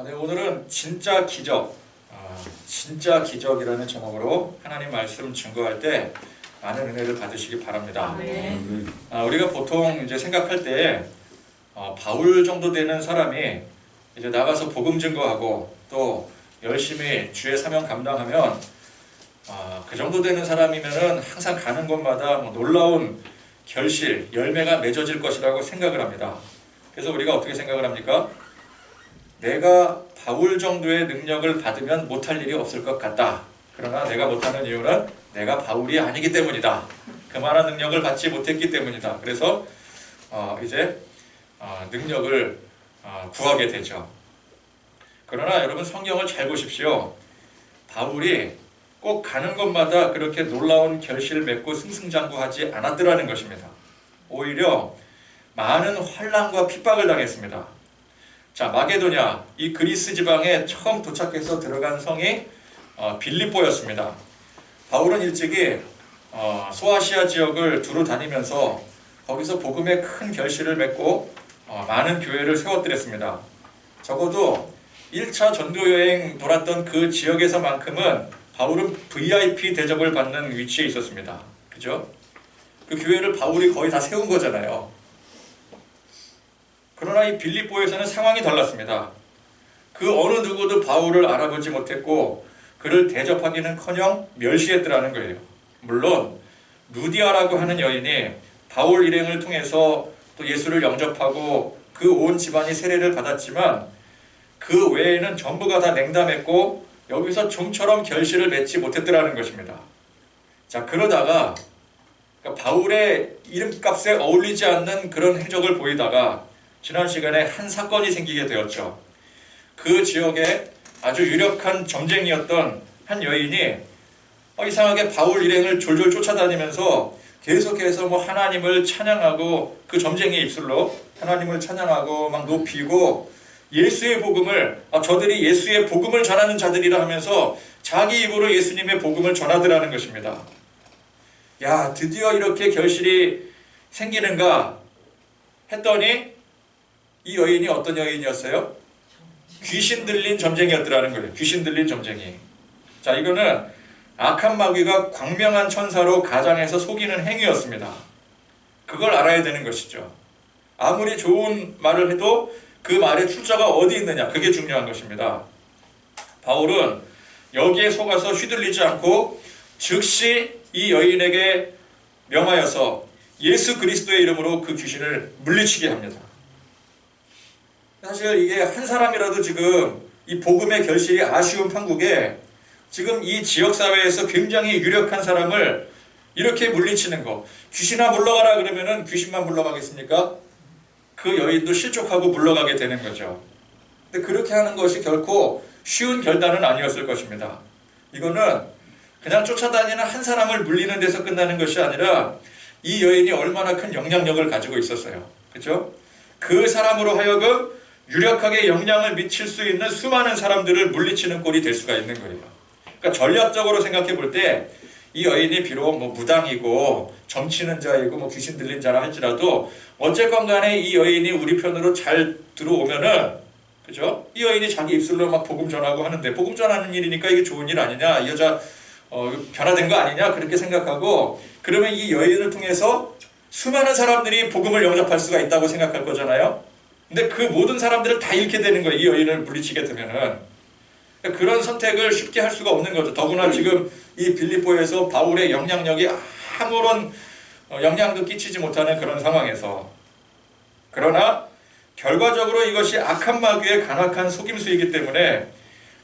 네, 오늘은 진짜 기적, 진짜 기적이라는 제목으로 하나님 말씀 증거할 때 많은 은혜를 받으시기 바랍니다. 우리가 보통 이제 생각할 때 바울 정도 되는 사람이 이제 나가서 복음 증거하고 또 열심히 주의 사명 감당하면 그 정도 되는 사람이면은 항상 가는 곳마다 놀라운 결실, 열매가 맺어질 것이라고 생각을 합니다. 그래서 우리가 어떻게 생각을 합니까? 내가 바울 정도의 능력을 받으면 못할 일이 없을 것 같다. 그러나 내가 못하는 이유는 내가 바울이 아니기 때문이다. 그만한 능력을 받지 못했기 때문이다. 그래서 이제 능력을 구하게 되죠. 그러나 여러분 성경을 잘 보십시오. 바울이 꼭 가는 곳마다 그렇게 놀라운 결실을 맺고 승승장구하지 않았더라는 것입니다. 오히려 많은 환난과 핍박을 당했습니다. 자, 마게도냐, 이 그리스 지방에 처음 도착해서 들어간 성이 빌립보였습니다. 바울은 일찍이 소아시아 지역을 두루 다니면서 거기서 복음의 큰 결실을 맺고 많은 교회를 세워드렸습니다. 적어도 1차 전도여행 돌았던 그 지역에서만큼은 바울은 VIP 대접을 받는 위치에 있었습니다. 그죠? 그 교회를 바울이 거의 다 세운 거잖아요. 그러나 이 빌립보에서는 상황이 달랐습니다. 그 어느 누구도 바울을 알아보지 못했고 그를 대접하기는커녕 멸시했더라는 거예요. 물론 루디아라고 하는 여인이 바울 일행을 통해서 또 예수를 영접하고 그 온 집안이 세례를 받았지만 그 외에는 전부가 다 냉담했고 여기서 좀처럼 결실을 맺지 못했더라는 것입니다. 자, 그러다가 바울의 이름값에 어울리지 않는 그런 행적을 보이다가 지난 시간에 한 사건이 생기게 되었죠. 그 지역에 아주 유력한 점쟁이였던 한 여인이 이상하게 바울 일행을 졸졸 쫓아다니면서 계속해서 하나님을 찬양하고 그 점쟁이의 입술로 하나님을 찬양하고 막 높이고 예수의 복음을 저들이 예수의 복음을 전하는 자들이라 하면서 자기 입으로 예수님의 복음을 전하더라는 것입니다. 야, 드디어 이렇게 결실이 생기는가 했더니 이 여인이 어떤 여인이었어요? 귀신 들린 점쟁이였더라는 거예요. 귀신 들린 점쟁이. 자, 이거는 악한 마귀가 광명한 천사로 가장해서 속이는 행위였습니다. 그걸 알아야 되는 것이죠. 아무리 좋은 말을 해도 그 말의 출처가 어디 있느냐, 그게 중요한 것입니다. 바울은 여기에 속아서 휘둘리지 않고 즉시 이 여인에게 명하여서 예수 그리스도의 이름으로 그 귀신을 물리치게 합니다. 사실 이게 한 사람이라도 지금 이 복음의 결실이 아쉬운 판국에 지금 이 지역사회에서 굉장히 유력한 사람을 이렇게 물리치는 거, 귀신아 물러가라 그러면은 귀신만 물러가겠습니까? 그 여인도 실족하고 물러가게 되는 거죠. 근데 그렇게 하는 것이 결코 쉬운 결단은 아니었을 것입니다. 이거는 그냥 쫓아다니는 한 사람을 물리는 데서 끝나는 것이 아니라 이 여인이 얼마나 큰 영향력을 가지고 있었어요. 그렇죠? 그 사람으로 하여금 유력하게 영향을 미칠 수 있는 수많은 사람들을 물리치는 꼴이 될 수가 있는 거예요. 그러니까 전략적으로 생각해 볼 때 이 여인이 비록 무당이고 점치는 자이고 귀신 들린 자라 할지라도 어쨌건 간에 이 여인이 우리 편으로 잘 들어오면은, 그죠? 이 여인이 자기 입술로 막 복음 전하고 하는데 복음 전하는 일이니까 이게 좋은 일 아니냐, 이 여자 변화된 거 아니냐, 그렇게 생각하고 그러면 이 여인을 통해서 수많은 사람들이 복음을 영접할 수가 있다고 생각할 거잖아요. 근데 그 모든 사람들을 다 잃게 되는 거예요. 이 여인을 물리치게 되면은. 그런 선택을 쉽게 할 수가 없는 거죠. 더구나 지금 이 빌립보에서 바울의 영향력이 아무런 영향도 끼치지 못하는 그런 상황에서. 그러나 결과적으로 이것이 악한 마귀의 간악한 속임수이기 때문에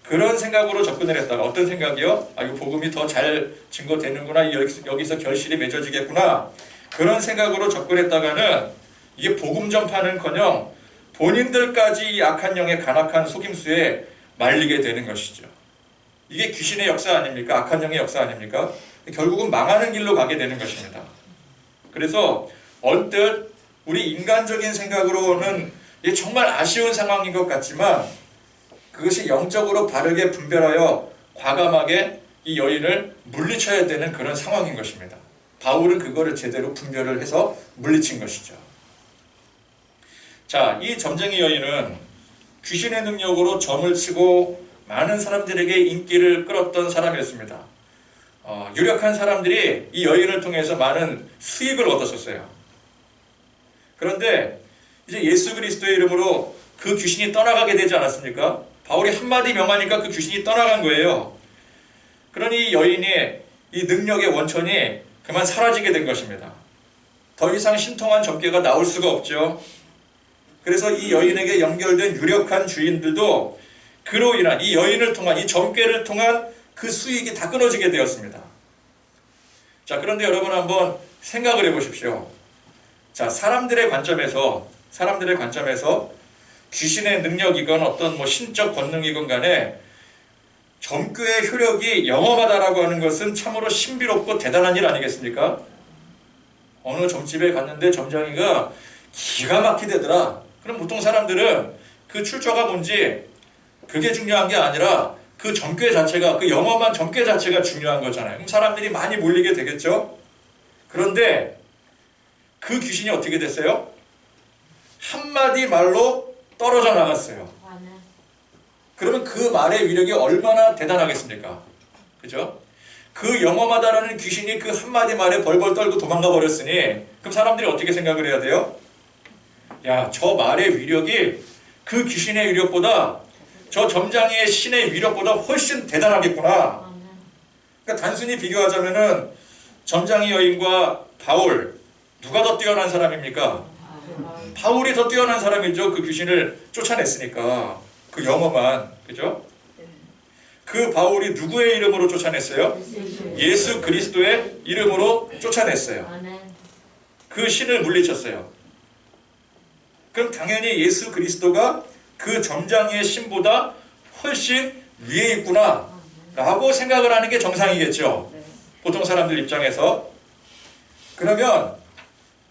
그런 생각으로 접근을 했다가, 어떤 생각이요? 이거 복음이 더 잘 증거되는구나, 여기서 결실이 맺어지겠구나, 그런 생각으로 접근했다가는 이게 복음 전파는커녕 본인들까지 이 악한 영의 간악한 속임수에 말리게 되는 것이죠. 이게 귀신의 역사 아닙니까? 악한 영의 역사 아닙니까? 결국은 망하는 길로 가게 되는 것입니다. 그래서 언뜻 우리 인간적인 생각으로는 이게 정말 아쉬운 상황인 것 같지만 그것이 영적으로 바르게 분별하여 과감하게 이 여인을 물리쳐야 되는 그런 상황인 것입니다. 바울은 그거를 제대로 분별을 해서 물리친 것이죠. 자, 이 점쟁이 여인은 귀신의 능력으로 점을 치고 많은 사람들에게 인기를 끌었던 사람이었습니다. 유력한 사람들이 이 여인을 통해서 많은 수익을 얻었었어요. 그런데 이제 예수 그리스도의 이름으로 그 귀신이 떠나가게 되지 않았습니까? 바울이 한마디 명하니까 그 귀신이 떠나간 거예요. 그러니 이 여인의 이 능력의 원천이 그만 사라지게 된 것입니다. 더 이상 신통한 점괘가 나올 수가 없죠. 그래서 이 여인에게 연결된 유력한 주인들도 그로 인한 이 여인을 통한 이 점괘를 통한 그 수익이 다 끊어지게 되었습니다. 자, 그런데 여러분 한번 생각을 해보십시오. 자, 사람들의 관점에서 귀신의 능력이건 어떤 뭐 신적 권능이건 간에 점괘의 효력이 영험하다라고 하는 것은 참으로 신비롭고 대단한 일 아니겠습니까? 어느 점집에 갔는데 점장이가 기가 막히대더라. 그럼 보통 사람들은 그 출처가 뭔지 그게 중요한 게 아니라 그 점괘 자체가, 그 영험한 점괘 자체가 중요한 거잖아요. 그럼 사람들이 많이 몰리게 되겠죠? 그런데 그 귀신이 어떻게 됐어요? 한마디 말로 떨어져 나갔어요. 그러면 그 말의 위력이 얼마나 대단하겠습니까? 그죠? 그 영험하다라는 귀신이 그 한마디 말에 벌벌 떨고 도망가 버렸으니 그럼 사람들이 어떻게 생각을 해야 돼요? 야, 저 말의 위력이 그 귀신의 위력보다 저 점장이의 신의 위력보다 훨씬 대단하겠구나. 그러니까 단순히 비교하자면은 점장이 여인과 바울 누가 더 뛰어난 사람입니까? 바울이 더 뛰어난 사람이죠. 그 귀신을 쫓아냈으니까. 그 영험한, 그죠? 그 바울이 누구의 이름으로 쫓아냈어요? 예수 그리스도의 이름으로 쫓아냈어요. 그 신을 물리쳤어요. 그럼 당연히 예수 그리스도가 그 점장의 신보다 훨씬 위에 있구나 라고 생각을 하는 게 정상이겠죠. 보통 사람들 입장에서. 그러면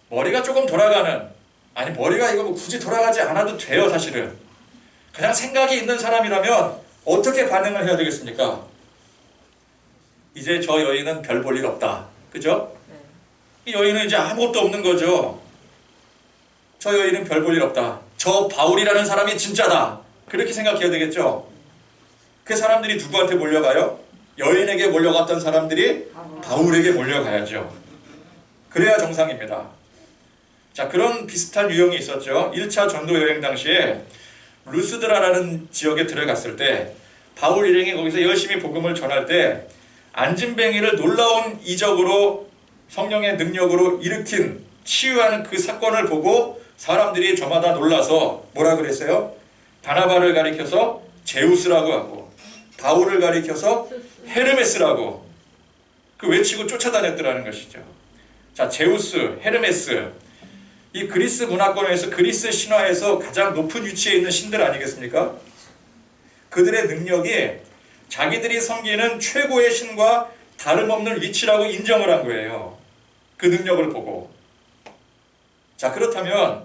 머리가 조금 돌아가는, 아니 머리가 이거 뭐 굳이 돌아가지 않아도 돼요. 사실은 그냥 생각이 있는 사람이라면 어떻게 반응을 해야 되겠습니까? 이제 저 여인은 별 볼 일 없다. 그죠? 이 여인은 이제 아무것도 없는 거죠. 저 여인은 별 볼 일 없다. 저 바울이라는 사람이 진짜다. 그렇게 생각해야 되겠죠? 그 사람들이 누구한테 몰려가요? 여인에게 몰려갔던 사람들이 바울에게 몰려가야죠. 그래야 정상입니다. 자, 그런 비슷한 유형이 있었죠. 1차 전도 여행 당시에 루스드라라는 지역에 들어갔을 때 바울 일행이 거기서 열심히 복음을 전할 때 안진뱅이를 놀라운 이적으로 성령의 능력으로 일으킨 치유하는 그 사건을 보고 사람들이 저마다 놀라서 뭐라 그랬어요? 바나바를 가리켜서 제우스라고 하고 바울을 가리켜서 헤르메스라고 그 외치고 쫓아다녔더라는 것이죠. 자, 제우스, 헤르메스, 이 그리스 문화권에서 그리스 신화에서 가장 높은 위치에 있는 신들 아니겠습니까? 그들의 능력이 자기들이 섬기는 최고의 신과 다름없는 위치라고 인정을 한 거예요. 그 능력을 보고. 자, 그렇다면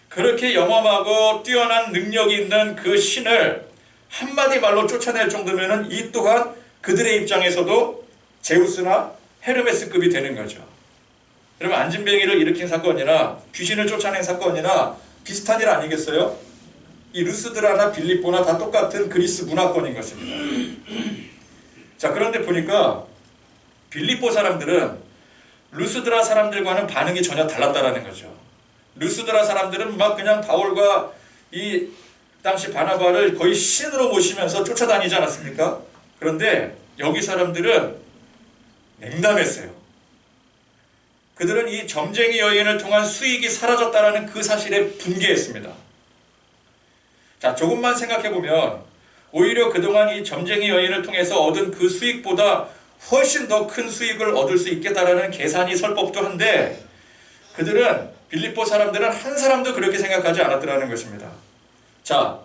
그렇게 영험하고 뛰어난 능력이 있는 그 신을 한마디 말로 쫓아낼 정도면 이 또한 그들의 입장에서도 제우스나 헤르메스급이 되는 거죠. 여러분, 안진뱅이를 일으킨 사건이나 귀신을 쫓아낸 사건이나 비슷한 일 아니겠어요? 이 루스드라나 빌립보나 다 똑같은 그리스 문화권인 것입니다. 자, 그런데 보니까 빌립보 사람들은 루스드라 사람들과는 반응이 전혀 달랐다라는 거죠. 루스드라 사람들은 막 그냥 바울과 이 당시 바나바를 거의 신으로 모시면서 쫓아다니지 않았습니까? 그런데 여기 사람들은 냉담했어요. 그들은 이 점쟁이 여인을 통한 수익이 사라졌다라는 그 사실에 분개했습니다. 자, 조금만 생각해보면 오히려 그동안 이 점쟁이 여인을 통해서 얻은 그 수익보다 훨씬 더 큰 수익을 얻을 수 있겠다라는 계산이 설 법도 한데 그들은 빌립보 사람들은 한 사람도 그렇게 생각하지 않았더라는 것입니다. 자,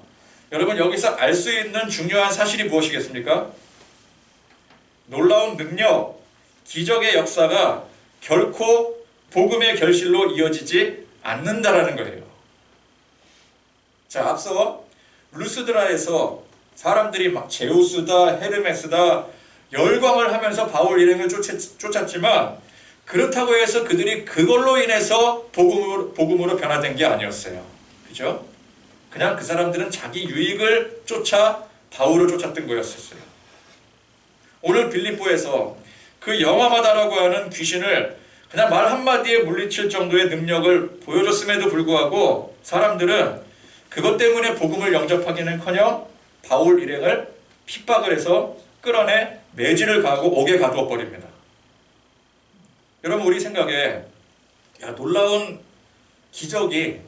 여러분 여기서 알 수 있는 중요한 사실이 무엇이겠습니까? 놀라운 능력, 기적의 역사가 결코 복음의 결실로 이어지지 않는다라는 거예요. 자, 앞서 루스드라에서 사람들이 막 제우스다, 헤르메스다 열광을 하면서 바울 일행을 쫓았지만 그렇다고 해서 그들이 그걸로 인해서 복음으로 변화된 게 아니었어요. 그죠? 그냥 그 사람들은 자기 유익을 쫓아 바울을 쫓았던 거였었어요. 오늘 빌립보에서 그 영화마다라고 하는 귀신을 그냥 말 한마디에 물리칠 정도의 능력을 보여줬음에도 불구하고 사람들은 그것 때문에 복음을 영접하기는커녕 바울 일행을 핍박을 해서 끌어내 매질을 가하고 옥에 가두어 버립니다. 여러분, 우리 생각에 놀라운 기적이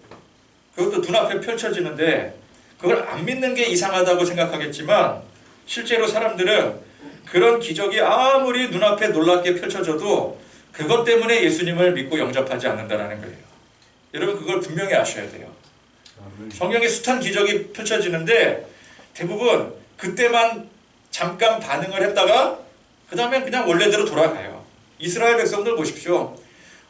그것도 눈앞에 펼쳐지는데 그걸 안 믿는 게 이상하다고 생각하겠지만 실제로 사람들은 그런 기적이 아무리 눈앞에 놀랍게 펼쳐져도 그것 때문에 예수님을 믿고 영접하지 않는다는 거예요. 여러분, 그걸 분명히 아셔야 돼요. 성경에 숱한 기적이 펼쳐지는데 대부분 그때만 잠깐 반응을 했다가 그 다음에 그냥 원래대로 돌아가요. 이스라엘 백성들 보십시오.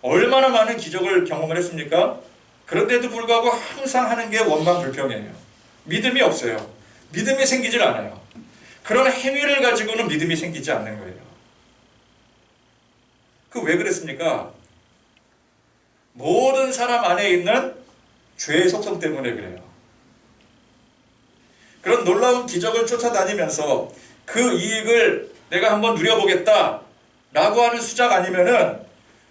얼마나 많은 기적을 경험을 했습니까? 그런데도 불구하고 항상 하는 게 원망불평이에요. 믿음이 없어요. 믿음이 생기질 않아요. 그런 행위를 가지고는 믿음이 생기지 않는 거예요. 그 왜 그랬습니까? 모든 사람 안에 있는 죄의 속성 때문에 그래요. 그런 놀라운 기적을 쫓아다니면서 그 이익을 내가 한번 누려보겠다 라고 하는 수작 아니면은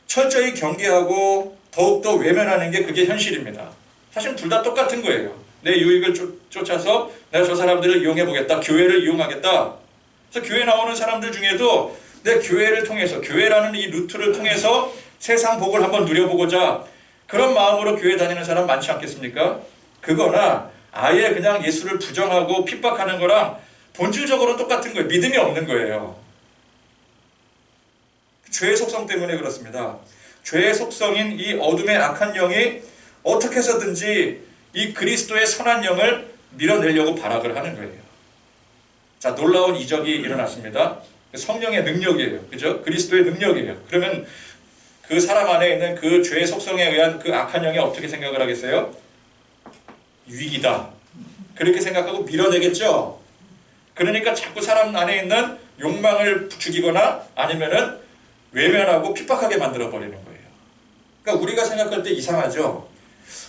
철저히 경계하고 더욱더 외면하는 게 그게 현실입니다. 사실 둘 다 똑같은 거예요. 내 유익을 쫓아서 내가 저 사람들을 이용해보겠다. 교회를 이용하겠다. 그래서 교회 나오는 사람들 중에도 내 교회를 통해서, 교회라는 이 루트를 통해서 세상 복을 한번 누려보고자 그런 마음으로 교회 다니는 사람 많지 않겠습니까? 그거나 아예 그냥 예수를 부정하고 핍박하는 거랑 본질적으로는 똑같은 거예요. 믿음이 없는 거예요. 죄의 속성 때문에 그렇습니다. 죄의 속성인 이 어둠의 악한 영이 어떻게 해서든지 이 그리스도의 선한 영을 밀어내려고 발악을 하는 거예요. 자, 놀라운 이적이 일어났습니다. 성령의 능력이에요. 그죠? 그리스도의 능력이에요. 그러면 그 사람 안에 있는 그 죄의 속성에 의한 그 악한 영이 어떻게 생각을 하겠어요? 위기다. 그렇게 생각하고 밀어내겠죠? 그러니까 자꾸 사람 안에 있는 욕망을 죽이거나 아니면은 외면하고 핍박하게 만들어버리는 거예요. 그러니까 우리가 생각할 때 이상하죠?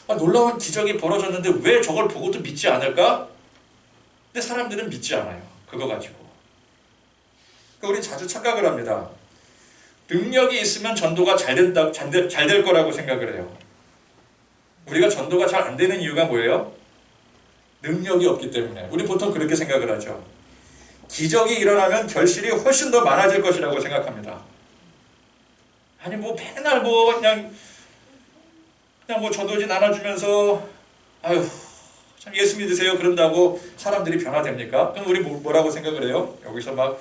놀라운 기적이 벌어졌는데 왜 저걸 보고도 믿지 않을까? 근데 사람들은 믿지 않아요. 그거 가지고. 그러니까 우리 자주 착각을 합니다. 능력이 있으면 전도가 잘 될 거라고 생각을 해요. 우리가 전도가 잘 안 되는 이유가 뭐예요? 능력이 없기 때문에. 우리 보통 그렇게 생각을 하죠. 기적이 일어나면 결실이 훨씬 더 많아질 것이라고 생각합니다. 아니 맨날 그냥 전도지 나눠주면서 아유 참 예수 믿으세요 그런다고 사람들이 변화됩니까? 그럼 우리 뭐라고 생각을 해요? 여기서 막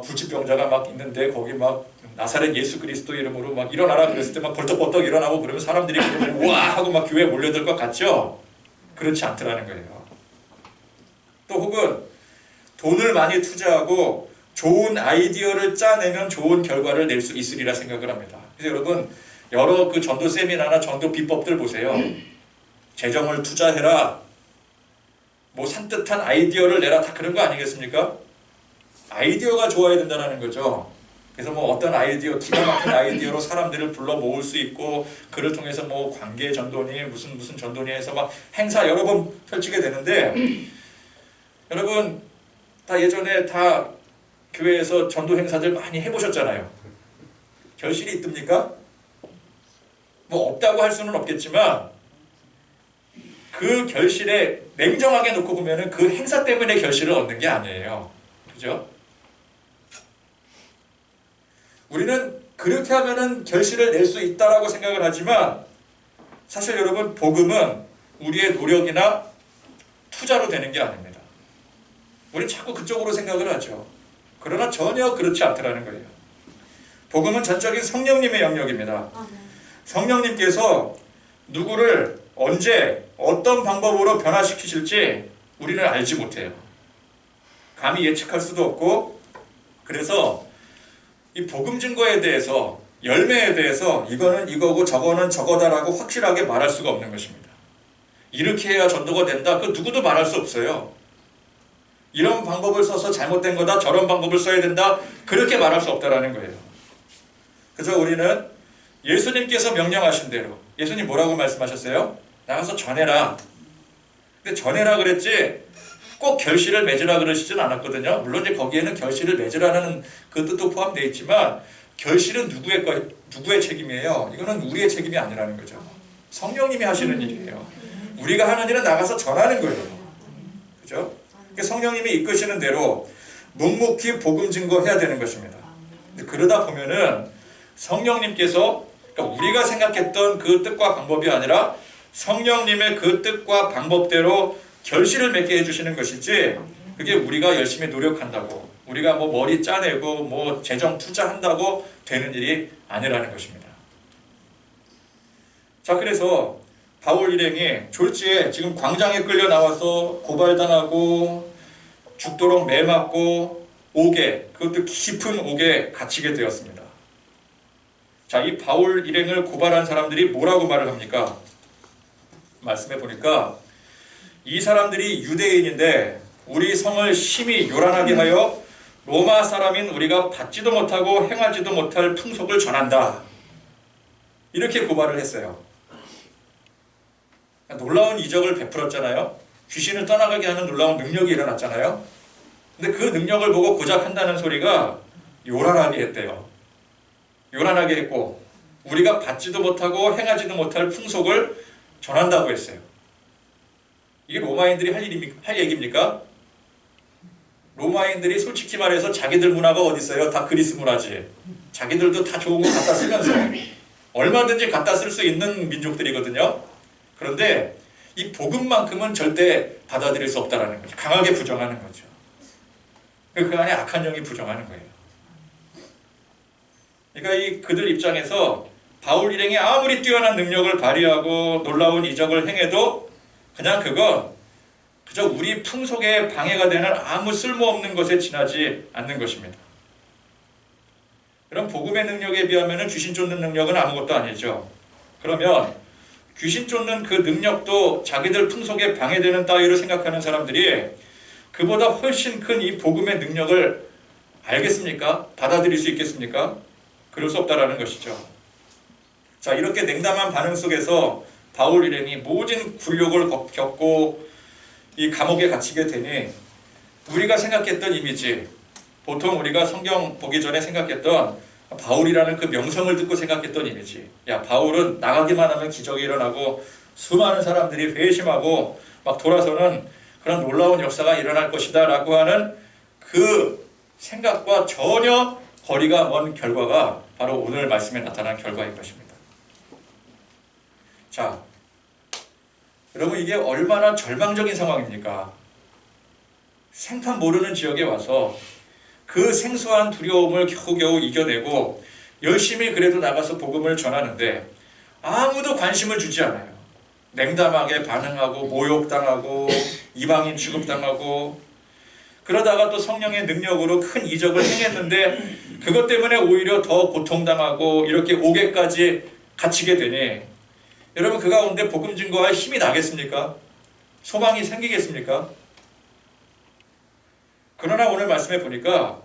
불치병자가 막 있는데 거기 막 나사렛 예수 그리스도 이름으로 막 일어나라 그랬을 때 막 벌떡벌떡 일어나고 그러면 사람들이 우와 하고 막 교회에 몰려들 것 같죠? 그렇지 않더라는 거예요. 또 혹은 돈을 많이 투자하고 좋은 아이디어를 짜내면 좋은 결과를 낼 수 있으리라 생각을 합니다. 그래서 여러분 여러 그 전도 세미나나 전도 비법들 보세요. 재정을 투자해라. 산뜻한 아이디어를 내라. 다 그런 거 아니겠습니까? 아이디어가 좋아야 된다는 거죠. 그래서 어떤 아이디어, 기가 막힌 아이디어로 사람들을 불러 모을 수 있고 그를 통해서 관계 전도니 무슨 전도니 해서 막 행사 여러 번 펼치게 되는데 여러분 다 예전에 다 교회에서 전도 행사들 많이 해보셨잖아요. 결실이 있습니까? 없다고 할 수는 없겠지만 그 결실에 냉정하게 놓고 보면은 그 행사 때문에 결실을 얻는 게 아니에요. 그죠? 우리는 그렇게 하면은 결실을 낼 수 있다라고 생각을 하지만 사실 여러분 복음은 우리의 노력이나 투자로 되는 게 아닙니다. 우리는 자꾸 그쪽으로 생각을 하죠. 그러나 전혀 그렇지 않더라는 거예요. 복음은 전적인 성령님의 영역입니다. 성령님께서 누구를 언제 어떤 방법으로 변화시키실지 우리는 알지 못해요. 감히 예측할 수도 없고 그래서 이 복음 증거에 대해서 열매에 대해서 이거는 이거고 저거는 저거다라고 확실하게 말할 수가 없는 것입니다. 이렇게 해야 전도가 된다. 그 누구도 말할 수 없어요. 이런 방법을 써서 잘못된 거다. 저런 방법을 써야 된다. 그렇게 말할 수 없다라는 거예요. 그래서 우리는 예수님께서 명령하신 대로 예수님 뭐라고 말씀하셨어요? 나가서 전해라. 근데 전해라 그랬지 꼭 결실을 맺으라 그러시진 않았거든요. 물론 이제 거기에는 결실을 맺으라는 그 뜻도 포함되어 있지만 결실은 누구의 책임이에요? 이거는 우리의 책임이 아니라는 거죠. 성령님이 하시는 일이에요. 우리가 하는 일은 나가서 전하는 거예요. 그죠? 그러니까 성령님이 이끄시는 대로 묵묵히 복음 증거해야 되는 것입니다. 그러다 보면은 성령님께서 그러니까 우리가 생각했던 그 뜻과 방법이 아니라 성령님의 그 뜻과 방법대로 결실을 맺게 해주시는 것이지 그게 우리가 열심히 노력한다고 우리가 뭐 머리 짜내고 뭐 재정 투자한다고 되는 일이 아니라는 것입니다. 자, 그래서 바울 일행이 졸지에 지금 광장에 끌려 나와서 고발당하고 죽도록 매맞고 옥에 그것도 깊은 옥에 갇히게 되었습니다. 자, 이 바울 일행을 고발한 사람들이 뭐라고 말을 합니까? 말씀해 보니까 이 사람들이 유대인인데 우리 성을 심히 요란하게 하여 로마 사람인 우리가 받지도 못하고 행하지도 못할 풍속을 전한다. 이렇게 고발을 했어요. 놀라운 이적을 베풀었잖아요. 귀신을 떠나가게 하는 놀라운 능력이 일어났잖아요. 근데 그 능력을 보고 고작 한다는 소리가 요란하게 했대요. 요란하게 했고 우리가 받지도 못하고 행하지도 못할 풍속을 전한다고 했어요. 이게 로마인들이 할 얘기입니까? 로마인들이 솔직히 말해서 자기들 문화가 어디 있어요? 다 그리스 문화지. 자기들도 다 좋은 거 갖다 쓰면서 얼마든지 갖다 쓸 수 있는 민족들이거든요. 그런데 이 복음만큼은 절대 받아들일 수 없다라는 거죠. 강하게 부정하는 거죠. 그 안에 악한 영이 부정하는 거예요. 그러니까 이 그들 입장에서 바울 일행이 아무리 뛰어난 능력을 발휘하고 놀라운 이적을 행해도 그냥 그건 그저 우리 풍속에 방해가 되는 아무 쓸모없는 것에 지나지 않는 것입니다. 그럼 복음의 능력에 비하면 귀신 쫓는 능력은 아무것도 아니죠. 그러면 귀신 쫓는 그 능력도 자기들 풍속에 방해되는 따위로 생각하는 사람들이 그보다 훨씬 큰 이 복음의 능력을 알겠습니까? 받아들일 수 있겠습니까? 그럴 수 없다라는 것이죠. 자, 이렇게 냉담한 반응 속에서 바울 일행이 모진 굴욕을 겪고 이 감옥에 갇히게 되니 우리가 생각했던 이미지, 보통 우리가 성경 보기 전에 생각했던 바울이라는 그 명성을 듣고 생각했던 이미지, 야, 바울은 나가기만 하면 기적이 일어나고 수많은 사람들이 회심하고 막 돌아서는 그런 놀라운 역사가 일어날 것이다 라고 하는 그 생각과 전혀 거리가 먼 결과가 바로 오늘 말씀에 나타난 결과인 것입니다. 자, 여러분 이게 얼마나 절망적인 상황입니까? 생판 모르는 지역에 와서 그 생소한 두려움을 겨우겨우 이겨내고 열심히 그래도 나가서 복음을 전하는데 아무도 관심을 주지 않아요. 냉담하게 반응하고 모욕당하고 이방인 취급당하고 그러다가 또 성령의 능력으로 큰 이적을 행했는데 그것 때문에 오히려 더 고통당하고 이렇게 옥에까지 갇히게 되니 여러분 그 가운데 복음 증거할 힘이 나겠습니까? 소망이 생기겠습니까? 그러나 오늘 말씀해 보니까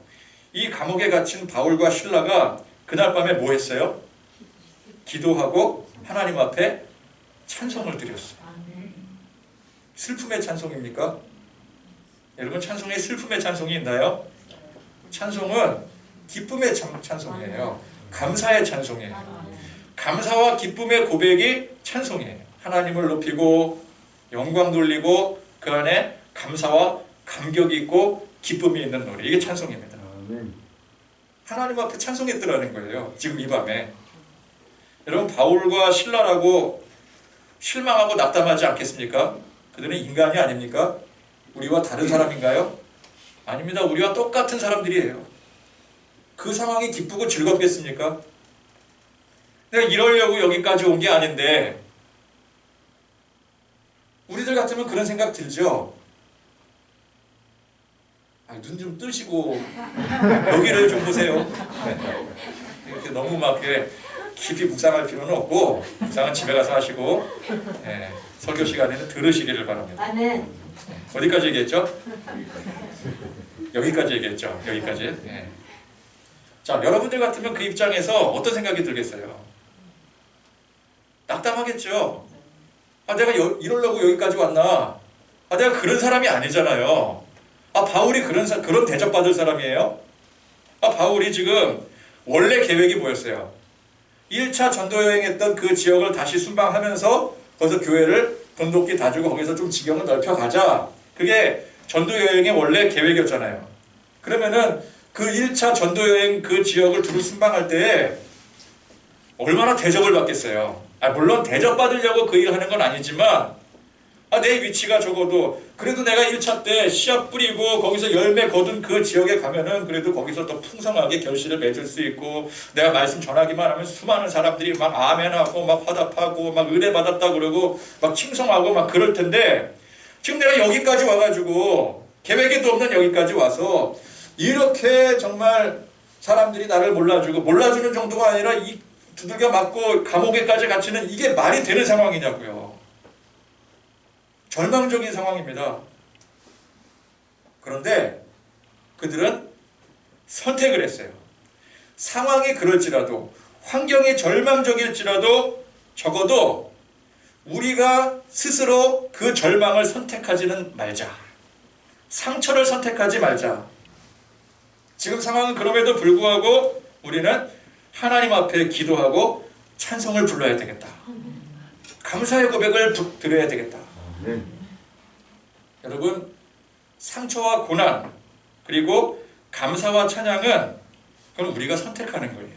이 감옥에 갇힌 바울과 실라가 그날 밤에 뭐 했어요? 기도하고 하나님 앞에 찬송을 드렸어요. 슬픔의 찬송입니까? 여러분 찬송에 슬픔의 찬송이 있나요? 찬송은 기쁨의 찬송이에요. 감사의 찬송이에요. 감사와 기쁨의 고백이 찬송이에요. 하나님을 높이고 영광 돌리고 그 안에 감사와 감격이 있고 기쁨이 있는 노래, 이게 찬송입니다. 하나님 앞에 찬송했더라는 거예요. 지금 이 밤에 여러분 바울과 실라라고 실망하고 낙담하지 않겠습니까? 그들은 인간이 아닙니까? 우리와 다른 사람인가요? 아닙니다. 우리와 똑같은 사람들이에요. 그 상황이 기쁘고 즐겁겠습니까? 내가 이러려고 여기까지 온 게 아닌데 우리들 같으면 그런 생각 들죠? 눈 좀 뜨시고 여기를 좀 보세요. 이렇게 너무 막 깊이 묵상할 필요는 없고 묵상은 집에 가서 하시고 설교 시간에는 들으시기를 바랍니다. 어디까지 얘기했죠? 여기까지 얘기했죠. 여기까지. 자, 여러분들 같으면 그 입장에서 어떤 생각이 들겠어요? 낙담하겠죠. 내가 이러려고 여기까지 왔나? 내가 그런 사람이 아니잖아요. 바울이 그런 대접받을 사람이에요? 바울이 지금 원래 계획이 뭐였어요? 1차 전도 여행했던 그 지역을 다시 순방하면서 거기서 교회를 돈독히 다주고 거기서 좀 지경을 넓혀가자. 그게 전도 여행의 원래 계획이었잖아요. 그러면은 그 1차 전도 여행 그 지역을 두루 순방할 때에 얼마나 대접을 받겠어요. 물론 대접받으려고 그 일을 하는 건 아니지만 내 위치가 적어도 그래도 내가 1차 때 씨앗 뿌리고 거기서 열매 거둔 그 지역에 가면은 그래도 거기서 더 풍성하게 결실을 맺을 수 있고 내가 말씀 전하기만 하면 수많은 사람들이 막 아멘하고 막 화답하고 막 은혜 받았다 그러고 막 칭송하고 막 그럴 텐데 지금 내가 여기까지 와가지고 계획에도 없는 여기까지 와서 이렇게 정말 사람들이 나를 몰라주는 정도가 아니라 이 두들겨 맞고 감옥에까지 갇히는 이게 말이 되는 상황이냐고요. 절망적인 상황입니다. 그런데 그들은 선택을 했어요. 상황이 그럴지라도 환경이 절망적일지라도 적어도 우리가 스스로 그 절망을 선택하지는 말자. 상처를 선택하지 말자. 지금 상황은 그럼에도 불구하고 우리는 하나님 앞에 기도하고 찬송을 불러야 되겠다. 감사의 고백을 드려야 되겠다. 여러분, 상처와 고난 그리고 감사와 찬양은 그건 우리가 선택하는 거예요.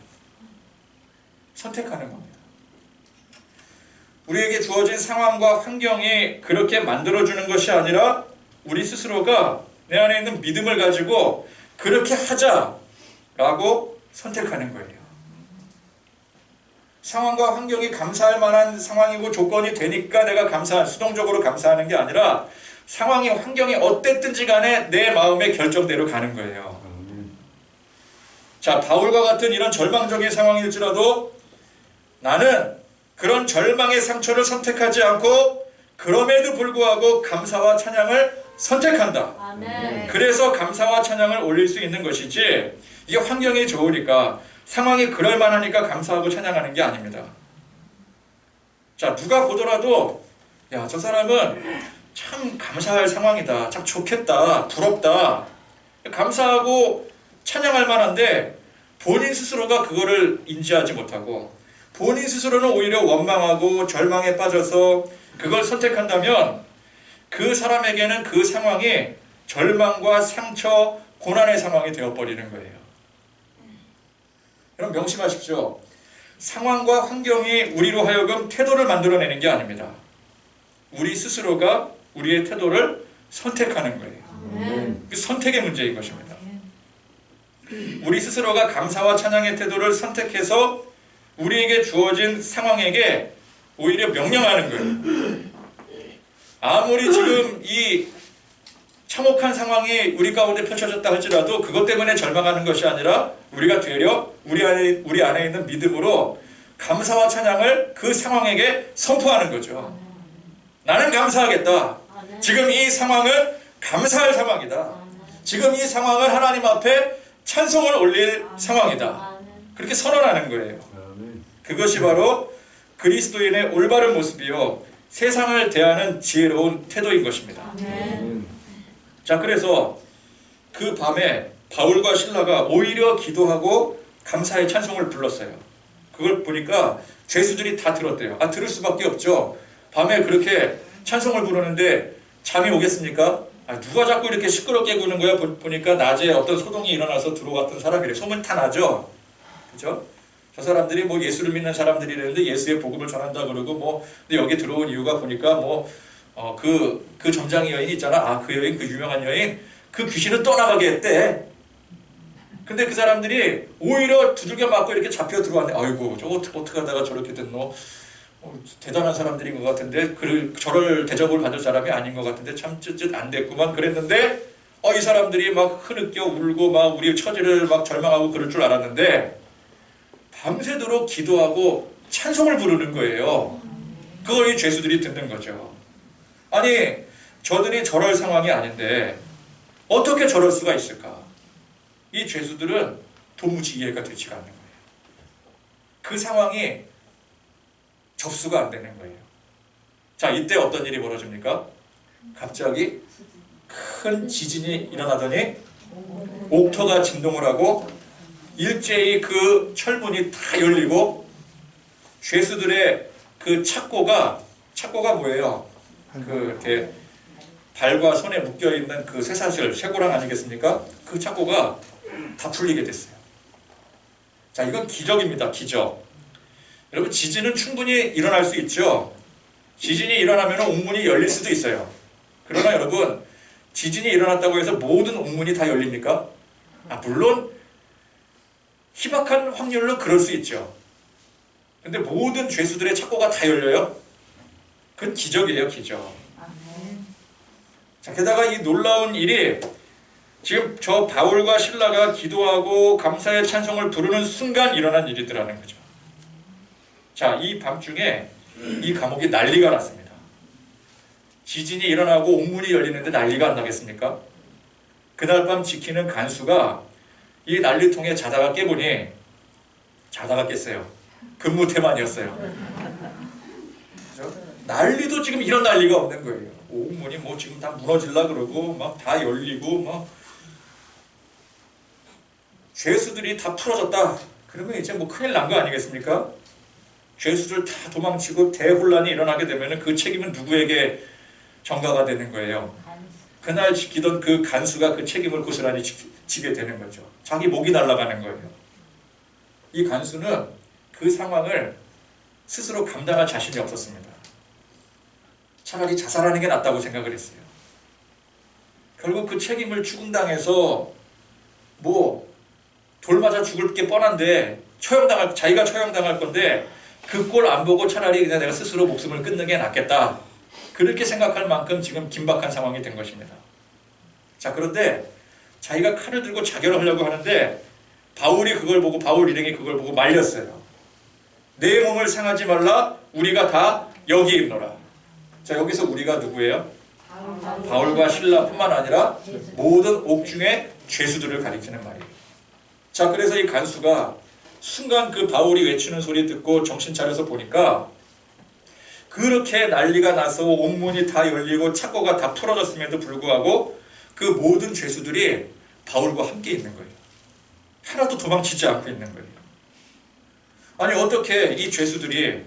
선택하는 겁니다. 우리에게 주어진 상황과 환경이 그렇게 만들어주는 것이 아니라 우리 스스로가 내 안에 있는 믿음을 가지고 그렇게 하자라고 선택하는 거예요. 상황과 환경이 감사할 만한 상황이고 조건이 되니까 내가 수동적으로 감사하는 게 아니라 상황이 환경이 어땠든지 간에 내 마음의 결정대로 가는 거예요. 자, 바울과 같은 이런 절망적인 상황일지라도 나는 그런 절망의 상처를 선택하지 않고 그럼에도 불구하고 감사와 찬양을 선택한다. 아멘. 그래서 감사와 찬양을 올릴 수 있는 것이지 이게 환경이 좋으니까 상황이 그럴만하니까 감사하고 찬양하는 게 아닙니다. 자, 누가 보더라도 야, 저 사람은 참 감사할 상황이다. 참 좋겠다. 부럽다. 감사하고 찬양할 만한데 본인 스스로가 그거를 인지하지 못하고 본인 스스로는 오히려 원망하고 절망에 빠져서 그걸 선택한다면 그 사람에게는 그 상황이 절망과 상처, 고난의 상황이 되어버리는 거예요. 여러분 명심하십시오. 상황과 환경이 우리로 하여금 태도를 만들어내는 게 아닙니다. 우리 스스로가 우리의 태도를 선택하는 거예요. 그 선택의 문제인 것입니다. 우리 스스로가 감사와 찬양의 태도를 선택해서 우리에게 주어진 상황에게 오히려 명령하는 거예요. 아무리 지금 이 참혹한 상황이 우리 가운데 펼쳐졌다 할지라도 그것 때문에 절망하는 것이 아니라 우리가 되려 우리 안에 있는 믿음으로 감사와 찬양을 그 상황에게 선포하는 거죠. 나는 감사하겠다. 지금 이 상황은 감사할 상황이다. 지금 이 상황은 하나님 앞에 찬송을 올릴 상황이다. 그렇게 선언하는 거예요. 그것이 바로 그리스도인의 올바른 모습이요 세상을 대하는 지혜로운 태도인 것입니다. 자, 그래서 그 밤에 바울과 실라가 오히려 기도하고 감사의 찬송을 불렀어요. 그걸 보니까 죄수들이 다 들었대요. 들을 수밖에 없죠. 밤에 그렇게 찬송을 부르는데 잠이 오겠습니까? 누가 자꾸 이렇게 시끄럽게 구는 거야? 보니까 낮에 어떤 소동이 일어나서 들어왔던 사람이래. 소문 다 나죠? 그죠? 저 사람들이 뭐 예수를 믿는 사람들이라는데 예수의 복음을 전한다 그러고 근데 여기 들어온 이유가 보니까 그 점장이 여인 있잖아. 그 여인, 그 유명한 여인, 그 귀신을 떠나가게 했대. 근데 그 사람들이 오히려 두들겨 맞고 이렇게 잡혀 들어왔네. 아이고, 저거 어떻게 하다가 저렇게 됐노? 대단한 사람들인 것 같은데, 저를 대접을 받을 사람이 아닌 것 같은데, 참 쯧쯧 안 됐구만. 그랬는데, 이 사람들이 막 흐느껴 울고, 막 우리 처지를 막 절망하고 그럴 줄 알았는데, 밤새도록 기도하고 찬송을 부르는 거예요. 그걸 이 죄수들이 듣는 거죠. 아니, 저들이 저럴 상황이 아닌데 어떻게 저럴 수가 있을까? 이 죄수들은 도무지 이해가 되지가 않는 거예요. 그 상황이 접수가 안 되는 거예요. 자, 이때 어떤 일이 벌어집니까? 갑자기 큰 지진이 일어나더니 옥토가 진동을 하고 일제히 그 철문이 다 열리고 죄수들의 그 착고가 뭐예요? 그 이렇게 발과 손에 묶여 있는 그 쇠사슬, 쇠고랑 아니겠습니까? 그 착고가 다 풀리게 됐어요. 자, 이건 기적입니다. 기적. 여러분, 지진은 충분히 일어날 수 있죠. 지진이 일어나면 옥문이 열릴 수도 있어요. 그러나 여러분, 지진이 일어났다고 해서 모든 옥문이 다 열립니까? 물론 희박한 확률로 그럴 수 있죠. 근데 모든 죄수들의 착고가 다 열려요? 그건 기적이에요, 기적. 자, 게다가 이 놀라운 일이 지금 저 바울과 실라가 기도하고 감사의 찬송을 부르는 순간 일어난 일이더라는 거죠. 자, 이 밤중에 이 감옥이 난리가 났습니다. 지진이 일어나고 옥문이 열리는데 난리가 안 나겠습니까? 그날 밤 지키는 간수가 이 난리통에 자다가 깨보니 자다가 깼어요. 근무 태만이었어요. 그죠? 난리도 지금 이런 난리가 없는 거예요. 옥문이 뭐 지금 다 무너질라 그러고 막 다 열리고 막 죄수들이 다 풀어졌다. 그러면 이제 뭐 큰일 난 거 아니겠습니까? 죄수들 다 도망치고 대혼란이 일어나게 되면 그 책임은 누구에게 전가가 되는 거예요? 그날 지키던 그 간수가 그 책임을 고스란히 지게 되는 거죠. 자기 목이 날아가는 거예요. 이 간수는 그 상황을 스스로 감당할 자신이 없었습니다. 차라리 자살하는 게 낫다고 생각을 했어요. 결국 그 책임을 추궁당해서 뭐 돌 맞아 죽을 게 뻔한데 자기가 처형당할 건데 그 꼴 안 보고 차라리 그냥 내가 스스로 목숨을 끊는 게 낫겠다. 그렇게 생각할 만큼 지금 긴박한 상황이 된 것입니다. 자, 그런데 자기가 칼을 들고 자결을 하려고 하는데 바울 일행이 그걸 보고 말렸어요. 내 몸을 상하지 말라. 우리가 다 여기 있노라. 자, 여기서 우리가 누구예요? 바울과 실라뿐만 아니라 모든 옥중의 죄수들을 가리키는 말이에요. 자, 그래서 이 간수가 순간 그 바울이 외치는 소리 듣고 정신 차려서 보니까 그렇게 난리가 나서 옥문이 다 열리고 착고가 다 풀어졌음에도 불구하고 그 모든 죄수들이 바울과 함께 있는 거예요. 하나도 도망치지 않고 있는 거예요. 아니, 어떻게 이 죄수들이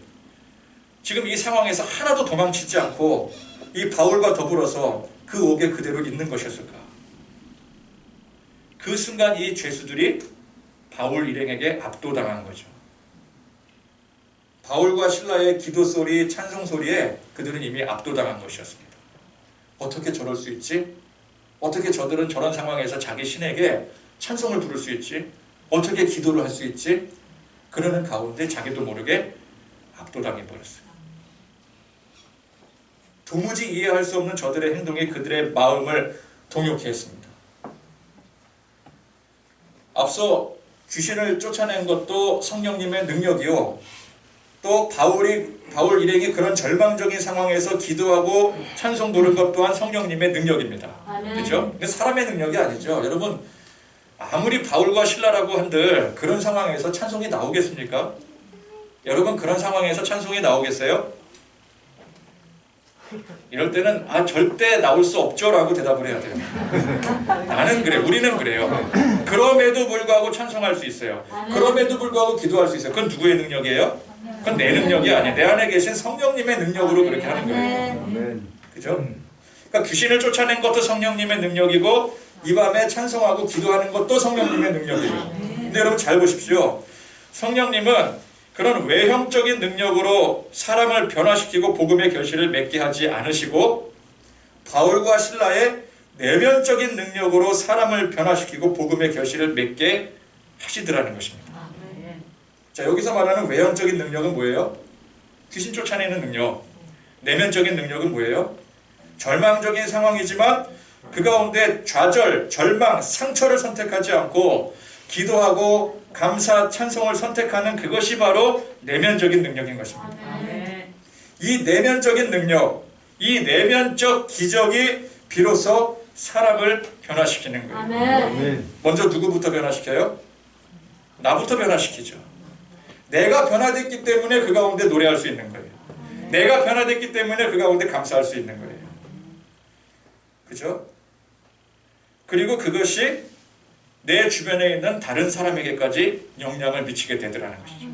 지금 이 상황에서 하나도 도망치지 않고 이 바울과 더불어서 그 옥에 그대로 있는 것이었을까? 그 순간 이 죄수들이 바울 일행에게 압도당한 거죠. 바울과 실라의 기도 소리, 찬송 소리에 그들은 이미 압도당한 것이었습니다. 어떻게 저럴 수 있지? 어떻게 저들은 저런 상황에서 자기 신에게 찬송을 부를 수 있지? 어떻게 기도를 할 수 있지? 그러는 가운데 자기도 모르게 압도당해 버렸어요. 도무지 이해할 수 없는 저들의 행동이 그들의 마음을 동요케 했습니다. 앞서 귀신을 쫓아낸 것도 성령님의 능력이요. 또 바울 일행이 그런 절망적인 상황에서 기도하고 찬송 부른 것 또한 성령님의 능력입니다. 그렇죠? 사람의 능력이 아니죠. 여러분, 아무리 바울과 실라라고 한들 그런 상황에서 찬송이 나오겠습니까? 여러분, 그런 상황에서 찬송이 나오겠어요? 이럴 때는 절대 나올 수 없죠 라고 대답을 해야 돼요. 나는 그래, 우리는 그래요. 그럼에도 불구하고 찬송할 수 있어요. 그럼에도 불구하고 기도할 수 있어요. 그건 누구의 능력이에요? 그건 내 능력이 아니에요. 내 안에 계신 성령님의 능력으로 그렇게 하는 거예요. 그죠? 그러니까 귀신을 쫓아낸 것도 성령님의 능력이고 이 밤에 찬송하고 기도하는 것도 성령님의 능력이에요. 근데 여러분 잘 보십시오. 성령님은 그런 외형적인 능력으로 사람을 변화시키고 복음의 결실을 맺게 하지 않으시고 바울과 실라의 내면적인 능력으로 사람을 변화시키고 복음의 결실을 맺게 하시더라는 것입니다. 자, 여기서 말하는 외형적인 능력은 뭐예요? 귀신 쫓아내는 능력. 내면적인 능력은 뭐예요? 절망적인 상황이지만 그 가운데 좌절, 절망, 상처를 선택하지 않고 기도하고 감사, 찬송을 선택하는 그것이 바로 내면적인 능력인 것입니다. 이 내면적인 능력, 이 내면적 기적이 비로소 사람을 변화시키는 거예요. 먼저 누구부터 변화시켜요? 나부터 변화시키죠. 내가 변화됐기 때문에 그 가운데 노래할 수 있는 거예요. 내가 변화됐기 때문에 그 가운데 감사할 수 있는 거예요. 그죠? 그리고 그것이 내 주변에 있는 다른 사람에게까지 영향을 미치게 되더라는 것이죠.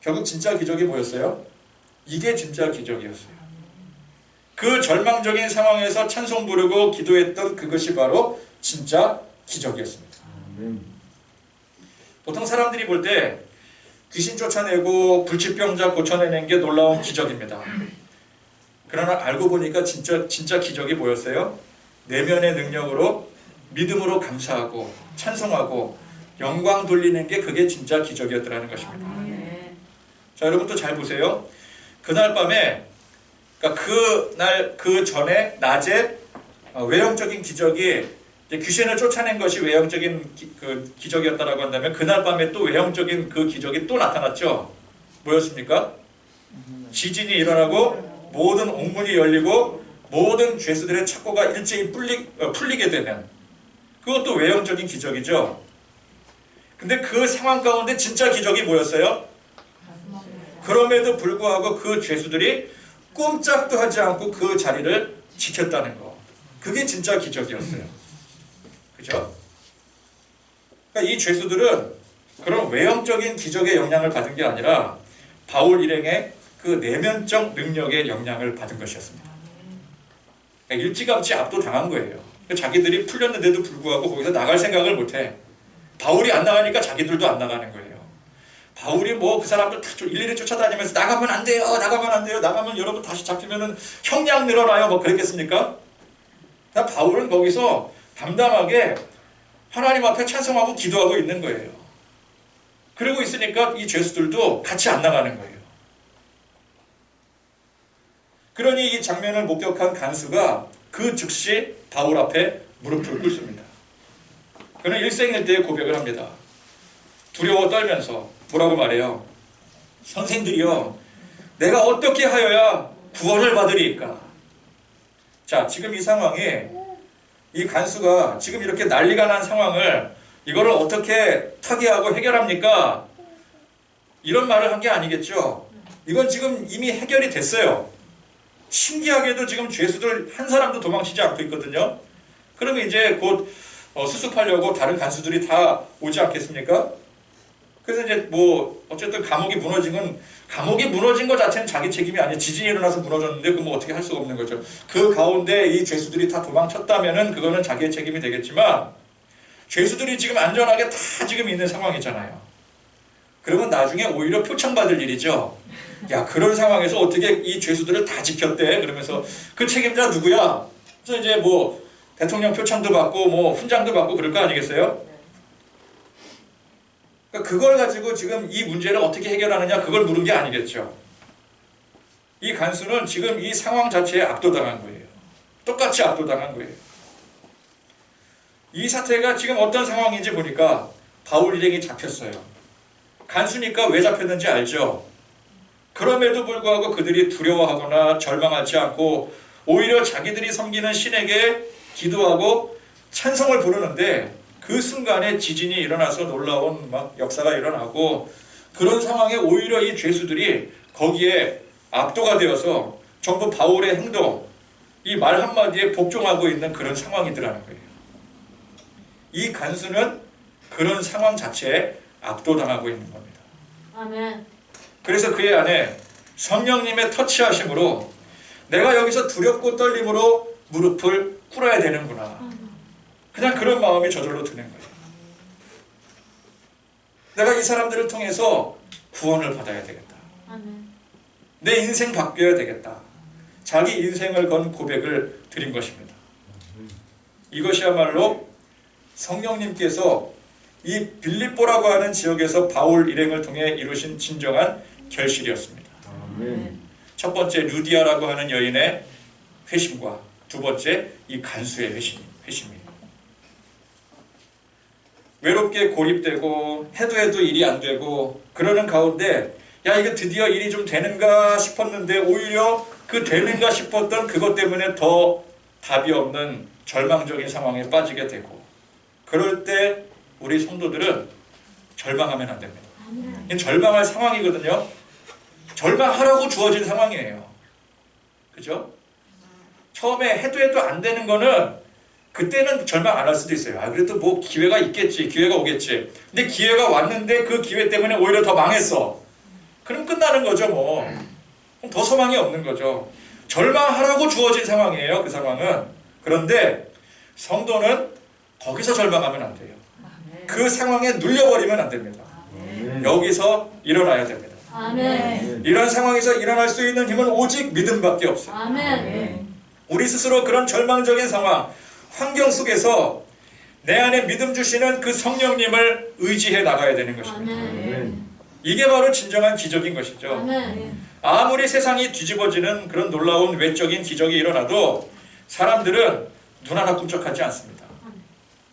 결국 진짜 기적이 뭐였어요? 이게 진짜 기적이었어요. 그 절망적인 상황에서 찬송 부르고 기도했던 그것이 바로 진짜 기적이었습니다. 보통 사람들이 볼 때 귀신 쫓아내고 불치병자 고쳐내는 게 놀라운 기적입니다. 그러나 알고 보니까 진짜 기적이 뭐였어요? 내면의 능력으로 믿음으로 감사하고 찬송하고 영광 돌리는 게 그게 진짜 기적이었더라는 것입니다. 자, 여러분 또 잘 보세요. 그날 밤에, 그러니까 그날 그 전에 낮에 외형적인 기적이 이제 귀신을 쫓아낸 것이 외형적인 기적이었다라고 한다면 그날 밤에 또 외형적인 그 기적이 또 나타났죠. 뭐였습니까? 지진이 일어나고 모든 옥문이 열리고 모든 죄수들의 착고가 일제히 풀리게 되는 그것도 외형적인 기적이죠. 근데 그 상황 가운데 진짜 기적이 뭐였어요? 그럼에도 불구하고 그 죄수들이 꼼짝도 하지 않고 그 자리를 지켰다는 거. 그게 진짜 기적이었어요. 그죠? 그러니까 이 죄수들은 그런 외형적인 기적의 영향을 받은 게 아니라 바울 일행의 그 내면적 능력의 영향을 받은 것이었습니다. 그러니까 일찌감치 압도당한 거예요. 자기들이 풀렸는데도 불구하고 거기서 나갈 생각을 못해. 바울이 안 나가니까 자기들도 안 나가는 거예요. 바울이 뭐 그 사람들 다 일일이 쫓아다니면서 나가면 안 돼요, 나가면 안 돼요, 나가면 여러분 다시 잡히면은 형량 늘어나요, 뭐 그랬겠습니까? 바울은 거기서 담담하게 하나님 앞에 찬송하고 기도하고 있는 거예요. 그러고 있으니까 이 죄수들도 같이 안 나가는 거예요. 그러니 이 장면을 목격한 간수가 그 즉시 바울 앞에 무릎을 꿇습니다. 그는 일생일대의 고백을 합니다. 두려워 떨면서 뭐라고 말해요? 선생들이여, 내가 어떻게 하여야 구원을 받으리이까? 자, 지금 이 상황에 이 간수가 지금 이렇게 난리가 난 상황을 이거를 어떻게 타개하고 해결합니까? 이런 말을 한 게 아니겠죠. 이건 지금 이미 해결이 됐어요. 신기하게도 지금 죄수들 한 사람도 도망치지 않고 있거든요. 그러면 이제 곧 수습하려고 다른 간수들이 다 오지 않겠습니까? 그래서 이제 뭐 어쨌든 감옥이 무너진 것 자체는 자기 책임이 아니에요. 지진이 일어나서 무너졌는데 그럼 뭐 어떻게 할 수가 없는 거죠. 그 가운데 이 죄수들이 다 도망쳤다면은 그거는 자기의 책임이 되겠지만 죄수들이 지금 안전하게 다 지금 있는 상황이잖아요. 그러면 나중에 오히려 표창받을 일이죠. 야, 그런 상황에서 어떻게 이 죄수들을 다 지켰대? 그러면서 그 책임자 누구야? 그래서 이제 뭐 대통령 표창도 받고 뭐 훈장도 받고 그럴 거 아니겠어요? 그러니까 그걸 가지고 지금 이 문제를 어떻게 해결하느냐 그걸 물은 게 아니겠죠. 이 간수는 지금 이 상황 자체에 압도당한 거예요. 똑같이 압도당한 거예요. 이 사태가 지금 어떤 상황인지 보니까 바울 일행이 잡혔어요. 간수니까 왜 잡혔는지 알죠? 그럼에도 불구하고 그들이 두려워하거나 절망하지 않고 오히려 자기들이 섬기는 신에게 기도하고 찬송을 부르는데 그 순간에 지진이 일어나서 놀라운 막 역사가 일어나고 그런 상황에 오히려 이 죄수들이 거기에 압도가 되어서 전부 바울의 행동, 이 말 한마디에 복종하고 있는 그런 상황이더라는 거예요. 이 간수는 그런 상황 자체에 압도당하고 있는 겁니다. 아멘. 그래서 그의 안에 성령님의 터치하심으로 내가 여기서 두렵고 떨림으로 무릎을 꿇어야 되는구나. 그냥 그런 마음이 저절로 드는 거예요. 내가 이 사람들을 통해서 구원을 받아야 되겠다. 내 인생 바뀌어야 되겠다. 자기 인생을 건 고백을 드린 것입니다. 이것이야말로 성령님께서 이 빌립보라고 하는 지역에서 바울 일행을 통해 이루신 진정한 결실이었습니다. 첫 번째 루디아라고 하는 여인의 회심과 두 번째 이 간수의 회심이에요. 외롭게 고립되고 해도 일이 안 되고 그러는 가운데 야, 이게 드디어 일이 좀 되는가 싶었는데 오히려 그 되는가 싶었던 그것 때문에 더 답이 없는 절망적인 상황에 빠지게 되고 그럴 때 우리 성도들은 절망하면 안 됩니다. 절망할 상황이거든요. 절망하라고 주어진 상황이에요. 그죠? 처음에 해도 안 되는 거는 그때는 절망 안 할 수도 있어요. 아, 그래도 뭐 기회가 있겠지, 기회가 오겠지. 근데 기회가 왔는데 그 기회 때문에 오히려 더 망했어. 그럼 끝나는 거죠, 뭐. 그럼 더 소망이 없는 거죠. 절망하라고 주어진 상황이에요, 그 상황은. 그런데 성도는 거기서 절망하면 안 돼요. 그 상황에 눌려버리면 안 됩니다. 여기서 일어나야 됩니다. 아멘. 이런 상황에서 일어날 수 있는 힘은 오직 믿음밖에 없어요. 아멘. 우리 스스로 그런 절망적인 상황, 환경 속에서 내 안에 믿음 주시는 그 성령님을 의지해 나가야 되는 것입니다. 아멘. 이게 바로 진정한 기적인 것이죠. 아멘. 아무리 세상이 뒤집어지는 그런 놀라운 외적인 기적이 일어나도 사람들은 눈 하나 꿈쩍하지 않습니다.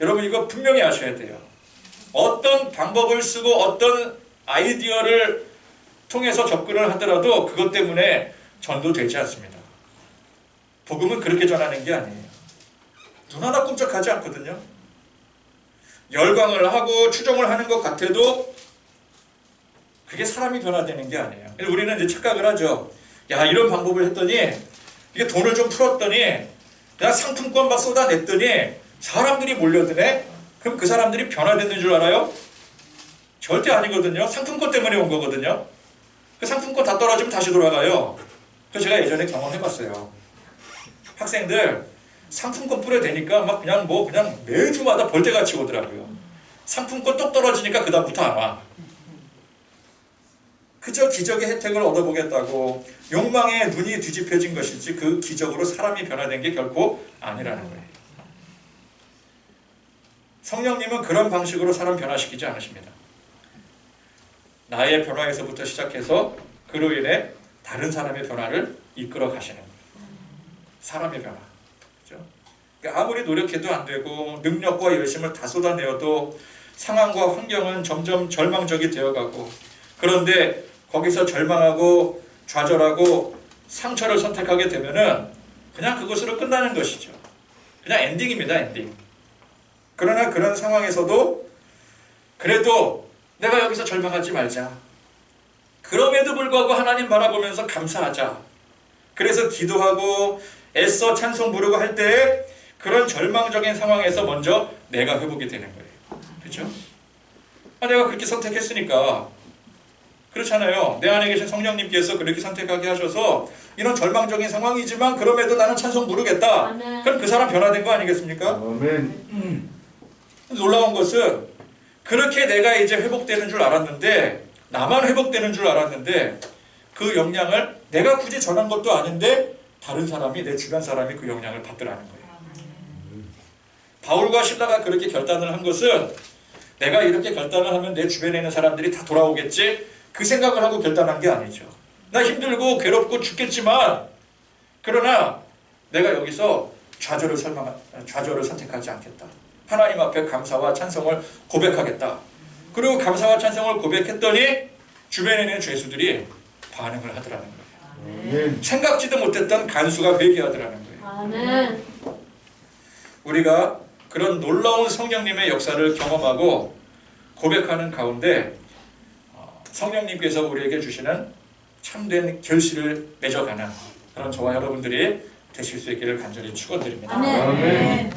여러분 이거 분명히 아셔야 돼요. 어떤 방법을 쓰고 어떤 아이디어를 통해서 접근을 하더라도 그것 때문에 전도되지 않습니다. 복음은 그렇게 전하는 게 아니에요. 눈 하나 꿈쩍하지 않거든요. 열광을 하고 추종을 하는 것 같아도 그게 사람이 변화되는 게 아니에요. 우리는 이제 착각을 하죠. 야, 이런 방법을 했더니 이게 돈을 좀 풀었더니 내가 상품권 막 쏟아냈더니 사람들이 몰려드네? 그럼 그 사람들이 변화됐는 줄 알아요? 절대 아니거든요. 상품권 때문에 온 거거든요. 그 상품권 다 떨어지면 다시 돌아가요. 그래서 제가 예전에 경험해봤어요. 학생들 상품권 뿌려대니까 막 그냥 매주마다 벌떼같이 오더라고요. 상품권 똑 떨어지니까 그 다음부터 안 와. 그저 기적의 혜택을 얻어보겠다고 욕망에 눈이 뒤집혀진 것이지 그 기적으로 사람이 변화된 게 결코 아니라는 거예요. 성령님은 그런 방식으로 사람 변화시키지 않으십니다. 나의 변화에서부터 시작해서 그로 인해 다른 사람의 변화를 이끌어 가시는 거예요. 사람의 변화. 그렇죠? 그러니까 아무리 노력해도 안 되고 능력과 열심을 다 쏟아내어도 상황과 환경은 점점 절망적이 되어가고 그런데 거기서 절망하고 좌절하고 상처를 선택하게 되면은 그냥 그것으로 끝나는 것이죠. 그냥 엔딩입니다, 엔딩. 그러나 그런 상황에서도 그래도 내가 여기서 절망하지 말자. 그럼에도 불구하고 하나님 바라보면서 감사하자. 그래서 기도하고 애써 찬송 부르고 할 때 그런 절망적인 상황에서 먼저 내가 회복이 되는 거예요. 그렇죠? 내가 그렇게 선택했으니까 그렇잖아요. 내 안에 계신 성령님께서 그렇게 선택하게 하셔서 이런 절망적인 상황이지만 그럼에도 나는 찬송 부르겠다. 아멘. 그럼 그 사람 변화된 거 아니겠습니까? 아멘. 놀라운 것은 그렇게 내가 이제 회복되는 줄 알았는데 나만 회복되는 줄 알았는데 그 영향을 내가 굳이 전한 것도 아닌데 다른 사람이 내 주변 사람이 그 영향을 받더라는 거예요. 바울과 실라가 그렇게 결단을 한 것은 내가 이렇게 결단을 하면 내 주변에 있는 사람들이 다 돌아오겠지 그 생각을 하고 결단한 게 아니죠. 나 힘들고 괴롭고 죽겠지만 그러나 내가 여기서 좌절을 선택하지 않겠다. 하나님 앞에 감사와 찬송을 고백하겠다. 그리고 감사와 찬송을 고백했더니 주변에 있는 죄수들이 반응을 하더라는 거예요. 아멘. 생각지도 못했던 간수가 회개하더라는 거예요. 아멘. 우리가 그런 놀라운 성령님의 역사를 경험하고 고백하는 가운데 성령님께서 우리에게 주시는 참된 결실을 맺어가는 그런 저와 여러분들이 되실 수 있기를 간절히 축원드립니다. 아멘. 아멘.